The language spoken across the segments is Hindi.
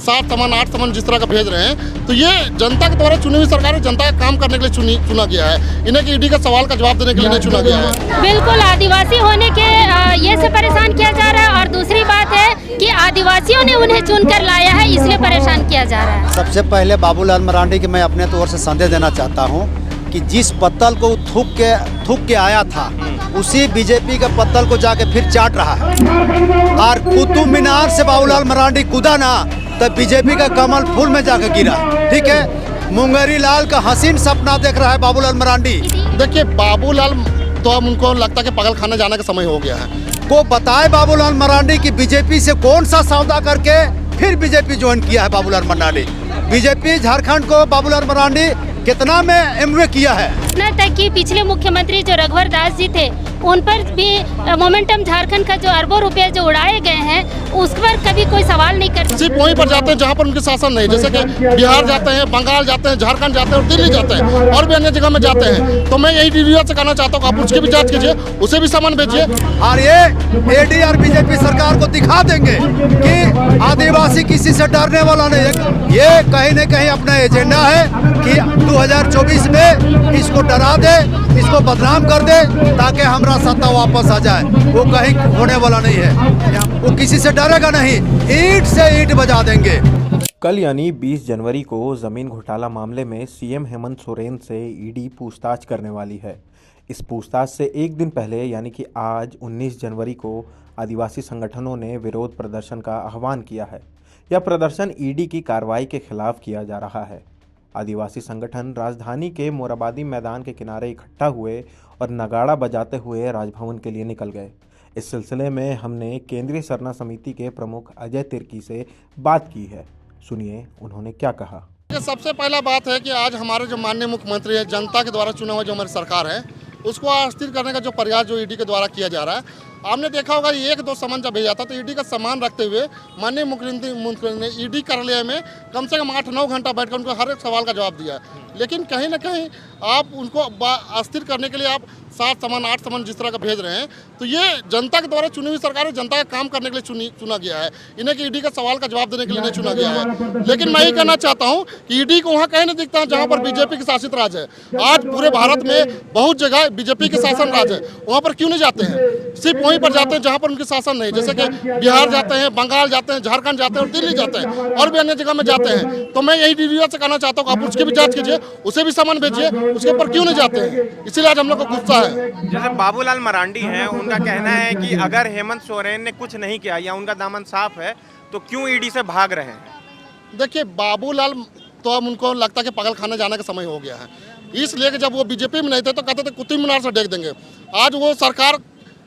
7 सामान 8 सामान जिस तरह का भेज रहे हैं, तो ये जनता के द्वारा चुनी हुई सरकार है, जनता का काम करने के लिए चुना गया है। इन्हें ईडी का सवाल का जवाब देने के लिए नहीं चुना गया है। बिल्कुल, आदिवासी होने के ये से परेशान किया जा रहा है, और दूसरी बात है कि आदिवासियों ने उन्हें चुनकर लाया है, इसलिए परेशान किया जा रहा है। सबसे पहले बाबूलाल मरांडी की मैं अपने तौर से संदेश देना चाहता हूँ कि जिस पत्तल को थूक के आया था, उसी बीजेपी के पत्तल को जाके फिर चाट रहा है। और कुतुब मीनार से बाबूलाल मरांडी कूदा ना, तब बीजेपी का कमल फूल में जाकर गिरा। ठीक है, मुंगेरी लाल का हसीन सपना देख रहा है बाबूलाल मरांडी। देखिए, बाबूलाल तो अब उनको लगता है कि पागल खाने जाने का समय हो गया है। को बताए बाबूलाल मरांडी की बीजेपी से कौन सा सौदा करके फिर बीजेपी ज्वाइन किया है बाबूलाल मरांडी। बीजेपी झारखंड को बाबूलाल मरांडी कितना में एमवे किया है। इतना तक कि पिछले मुख्यमंत्री जो रघुवर दास जी थे, उन पर भी मोमेंटम झारखंड का जो अरबों रुपए जो उड़ाए गए हैं, उस पर कभी कोई सवाल नहीं करते। सिर्फ वहीं पर जाते हैं जहां पर उनके शासन नहीं, जैसे कि बिहार जाते हैं, बंगाल जाते हैं, झारखंड जाते हैं और दिल्ली जाते हैं और भी अन्य जगह में जाते हैं। तो मैं यही वीडियो से कहना चाहता हूँ, आप उसकी भी जांच कीजिए, उसे भी सामान भेजिए। और ये एडी और बीजेपी सरकार को दिखा देंगे कि आदिवासी किसी से डरने वाला नहीं है। ये कहीं न कहीं अपना एजेंडा है कि 2024 में इसको डरा दे, इसको बदनाम कर दे, ताकि हमारा सत्ता वापस आ जाए। वो कहीं होने वाला नहीं है, वो किसी से डरेगा नहीं, ईंट से ईंट बजा देंगे। कल यानी 20 जनवरी को जमीन घोटाला मामले में सीएम हेमंत सोरेन से ईडी पूछताछ करने वाली है। इस पूछताछ से एक दिन पहले यानी कि आज 19 जनवरी को आदिवासी संगठनों ने विरोध प्रदर्शन का आह्वान किया है। यह प्रदर्शन ईडी की कार्रवाई के खिलाफ किया जा रहा है। आदिवासी संगठन राजधानी के मोराबादी मैदान के किनारे इकट्ठा हुए और नगाड़ा बजाते हुए राजभवन के लिए निकल गए। इस सिलसिले में हमने केंद्रीय सरना समिति के प्रमुख अजय तिर्की से बात की है। सुनिए उन्होंने क्या कहा। सबसे पहला बात है कि आज हमारे जो माननीय मुख्यमंत्री है, जनता के द्वारा चुना हुआ जो हमारी सरकार है, उसको अस्थिर करने का जो प्रयास जो ईडी के द्वारा किया जा रहा है। आपने देखा होगा 1-2 सामान जब भेजा था, तो ईडी का सामान रखते हुए माननीय मुख्यमंत्री ने ईडी कार्यालय में कम से कम 8-9 घंटा बैठकर उनको हर एक सवाल का जवाब दिया। लेकिन कहीं ना कहीं आप उनको अस्थिर करने के लिए आप 7 सामान 8 सामान जिस तरह का भेज रहे हैं, तो ये जनता के द्वारा चुनी हुई सरकार है, जनता का काम करने के लिए चुना गया है। इन्हें ईडी का सवाल का जवाब देने के लिए नहीं चुना गया है। लेकिन मैं ये कहना चाहता हूँ कि ईडी को वहाँ कहीं नहीं दिखता है जहाँ पर बीजेपी के शासित राज है। आज पूरे भारत में बहुत जगह बीजेपी के शासन राज है, वहाँ पर क्यों नहीं जाते हैं? सिर्फ वहीं पर जाते हैं जहाँ पर उनके शासन नहीं, जैसे कि बिहार जाते हैं, बंगाल जाते हैं, झारखंड जाते हैं और दिल्ली जाते हैं और भी अन्य जगह में जाते हैं। तो मैं यही वीडियो से कहना चाहता हूँ, आप उसकी भी जांच कीजिए, उसे भी सामान भेजिए, उसके ऊपर क्यों नहीं जाते हैं। इसीलिए आज हम लोग को गुस्सा है। जैसे बाबूलाल मरांडी हैं, उनका कहना है कि अगर हेमंत सोरेन ने कुछ नहीं किया या उनका दामन साफ है, तो क्यों ईडी से भाग रहे हैं? देखिए, बाबूलाल तो अब उनको लगता है कि पागल खाने जाने का समय हो गया है। इसलिए कि जब वो बीजेपी में नहीं थे तो कहते थे कुतुब मीनार से देख देंगे। आज वो सरकार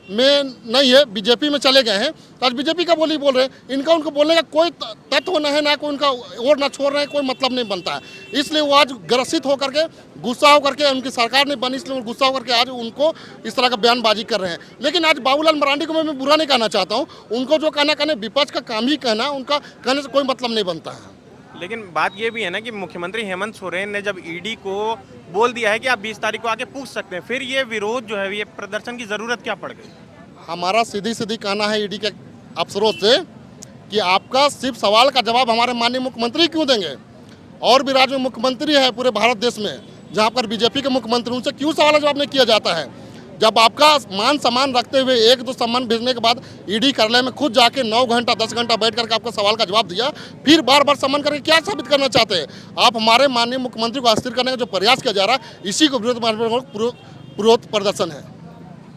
में नहीं है, बीजेपी में चले गए हैं, तो आज बीजेपी का बोल रहे हैं। इनका उनको बोलने का कोई तत्व नहीं है, ना कोई उनका और ना छोड़ रहे हैं, कोई मतलब नहीं बनता है। इसलिए वो आज ग्रसित होकर के, गुस्सा होकर के, उनकी सरकार नहीं बनी इसलिए गुस्सा होकर के आज उनको इस तरह का बयानबाजी कर रहे हैं। लेकिन आज बाबूलाल मरांडी को मैं बुरा नहीं कहना चाहता हूँ, उनको जो कहना विपक्ष का काम ही कहना, उनका कहने से कोई मतलब नहीं बनता है। लेकिन बात ये भी है ना कि मुख्यमंत्री हेमंत सोरेन ने जब ईडी को बोल दिया है कि आप 20 तारीख को आके पूछ सकते हैं, फिर ये विरोध जो है, ये प्रदर्शन की जरूरत क्या पड़ गई? हमारा सीधी कहना है ईडी के अफसरों से कि आपका सिर्फ सवाल का जवाब हमारे माननीय मुख्यमंत्री क्यों देंगे? और भी राज्य में मुख्यमंत्री है पूरे भारत देश में, जहाँ पर बीजेपी के मुख्यमंत्री, उनसे क्यों सवाल जवाब नहीं किया जाता है? जब आपका मान सम्मान रखते हुए 1-2 सामान भेजने के बाद ईडी कार्यालय में खुद जाके 9 घंटा 10 घंटा बैठ करके आपका सवाल का जवाब दिया, फिर बार सम्मान करके क्या साबित करना चाहते हैं आप? हमारे माननीय मुख्यमंत्री को अस्थिर करने का जो प्रयास किया जा रहा है, इसी को विरोध प्रदर्शन है।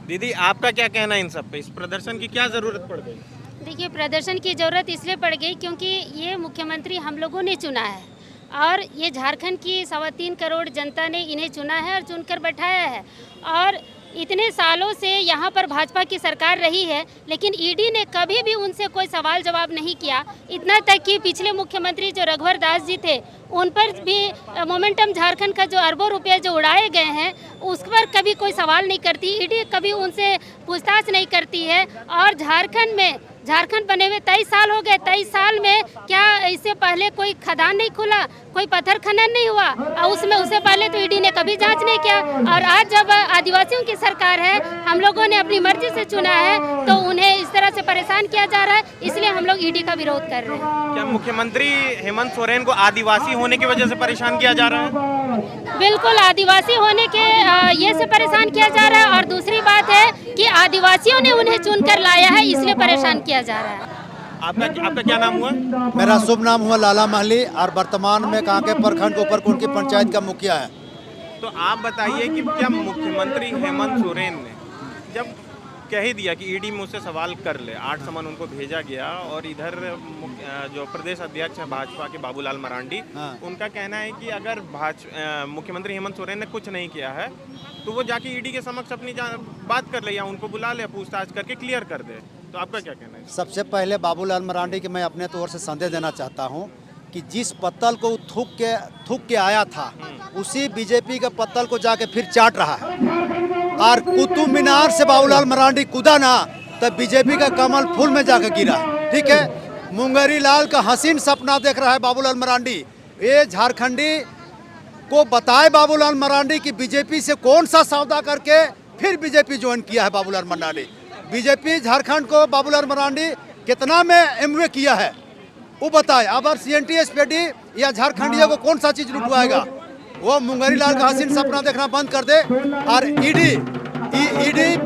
दीदी, आपका क्या कहना है इन सब पे? इस प्रदर्शन की क्या जरूरत पड़ गई? देखिए, प्रदर्शन की ज़रूरत इसलिए पड़ गई क्योंकि ये मुख्यमंत्री हम लोगों ने चुना है, और ये झारखंड की 3.25 करोड़ जनता ने इन्हें चुना है और चुनकर बैठाया है। और इतने सालों से यहाँ पर भाजपा की सरकार रही है, लेकिन ईडी ने कभी भी उनसे कोई सवाल जवाब नहीं किया। इतना तक कि पिछले मुख्यमंत्री जो रघुवर दास जी थे, उन पर भी मोमेंटम झारखंड का जो अरबों रुपए जो उड़ाए गए हैं, उस पर कभी कोई सवाल नहीं करती ईडी, कभी उनसे पूछताछ नहीं करती है। और झारखंड में झारखंड बने हुए 23 साल हो गए। 23 साल में क्या इससे पहले कोई खदान नहीं खुला, कोई पत्थर खनन नहीं हुआ, और उसमें उससे पहले तो ईडी ने कभी जांच नहीं किया। और आज जब आदिवासियों की सरकार है, हम लोगों ने अपनी मर्जी से चुना है, तो उन्हें इस तरह से परेशान किया जा रहा है, इसलिए हम लोग ईडी का विरोध कर रहे हैं। क्या मुख्यमंत्री हेमंत सोरेन को आदिवासी होने की वजह से परेशान किया जा रहा है? बिल्कुल, आदिवासी होने के ये से परेशान किया जा रहा है, और दूसरी बात है कि आदिवासियों ने उन्हें चुनकर लाया है, इसलिए परेशान किया जा रहा है। आपका क्या नाम हुआ? मेरा शुभ नाम हुआ लाला महली और वर्तमान में कांके प्रखंड ऊपरकोट की पंचायत का मुखिया है। तो आप बताइए कि क्या मुख्यमंत्री हेमंत सोरेन ने जब कह ही दिया कि ईडी मुझसे सवाल कर ले, 8 समन उनको भेजा गया, और इधर जो प्रदेश अध्यक्ष हैं भाजपा के बाबूलाल मरांडी, उनका कहना है कि अगर मुख्यमंत्री हेमंत सोरेन ने कुछ नहीं किया है तो वो जाके ईडी के समक्ष अपनी बात कर ले या उनको बुला ले, पूछताछ करके क्लियर कर दे। तो आपका क्या कहना है? सबसे पहले बाबूलाल मरांडी की मैं अपने तौर से संदेश देना चाहता हूँ कि जिस पत्तल को थूक के आया था, उसी बीजेपी के पत्तल को जाके फिर चाट रहा है। और कुतुब मीनार से बाबूलाल मरांडी कूदा ना, तब बीजेपी का कमल फूल में जाकर गिरा। ठीक है, मुंगेरी लाल का हसीन सपना देख रहा है बाबूलाल मरांडी। ये झारखंडी को बताए बाबूलाल मरांडी कि बीजेपी से कौन सा सौदा करके फिर बीजेपी ज्वाइन किया है बाबूलाल मरांडी। बीजेपी झारखंड को बाबूलाल मरांडी कितना में एमवे किया है वो बताए। अब CNT SPD या झारखंडियों को कौन सा चीज लुटवाएगा, वो मुंगेरी लाल का हसीन सपना देखना बंद कर दे। और ईडी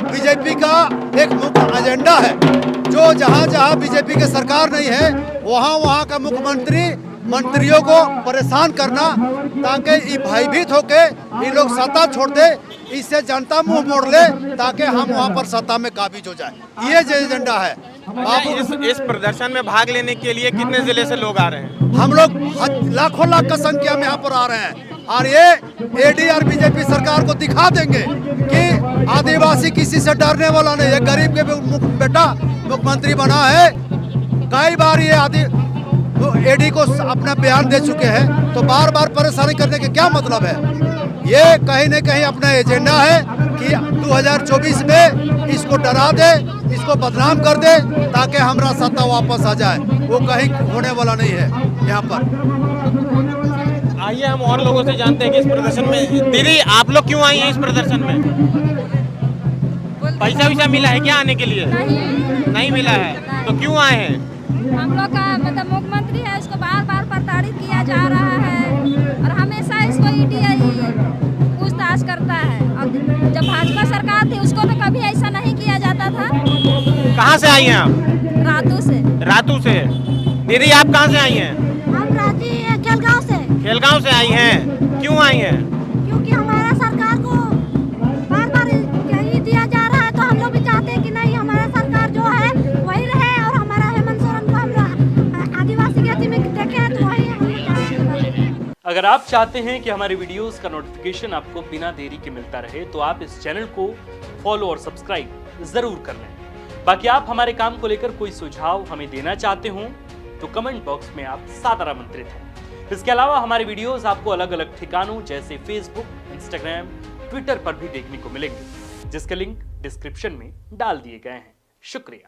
बीजेपी का एक मुख्य एजेंडा है, जो जहां जहां बीजेपी की सरकार नहीं है, वहां का मुख्यमंत्री मंत्रियों को परेशान करना, ताकि ये भयभीत होके ये लोग सत्ता छोड़ दे, इससे जनता मुंह मोड़ ले, ताकि हम वहां पर सत्ता में काबिज हो जाए। ये जो एजेंडा है। इस प्रदर्शन में भाग लेने के लिए कितने जिले से लोग आ रहे हैं? हम लोग लाखों लाख का संख्या में यहाँ पर आ रहे हैं, और ये ईडी और बीजेपी सरकार को दिखा देंगे कि आदिवासी किसी से डरने वाला नहीं है। गरीब के बेटा मुख्यमंत्री बना है, कई बार ये ईडी को अपना बयान दे चुके हैं, तो बार बार परेशानी करने के क्या मतलब है? ये कहीं न कहीं अपना एजेंडा है कि 2024 में इसको डरा दे, इसको बदनाम कर दे, ताकि हमारा सत्ता वापस आ जाए। वो कहीं होने वाला नहीं है यहाँ पर। आइए हम और लोगों से जानते हैं कि इस प्रदर्शन में, दीदी आप लोग क्यों आई हैं इस प्रदर्शन में? पैसा वैसा मिला है क्या आने के लिए? नहीं मिला है। तो क्यों आए हैं? हम लोग का मतलब मुख्यमंत्री है, उसको बार बार प्रताड़ित किया जा रहा है, और हमेशा इसको ईडी पूछताछ करता है। और जब भाजपा सरकार थी उसको तो कभी ऐसा नहीं किया जाता था। कहाँ से आई हैं आप? रातू से। रातू से। दीदी आप कहाँ से आई हैं? हम रांची खेलगांव से। खेलगांव से आई हैं। क्यों आई हैं? क्योंकि हमारा सरकार को बार बार यही दिया जा रहा है, तो हम लोग भी चाहते हैं कि नहीं, हमारा सरकार जो है वही रहे, और हमारा हेमंत सोरेन को हम आदिवासी जाति में देखें तो वही हम। अगर आप चाहते हैं कि हमारे वीडियोस का नोटिफिकेशन आपको बिना देरी के मिलता रहे, तो आप इस चैनल को फॉलो और सब्सक्राइब जरूर कर लें। बाकी आप हमारे काम को लेकर कोई सुझाव हमें देना चाहते हो तो कमेंट बॉक्स में आप सादर आमंत्रित हैं। इसके अलावा हमारे वीडियोस आपको अलग अलग ठिकानों जैसे फेसबुक, इंस्टाग्राम, ट्विटर पर भी देखने को मिलेंगे, जिसके लिंक डिस्क्रिप्शन में डाल दिए गए हैं। शुक्रिया।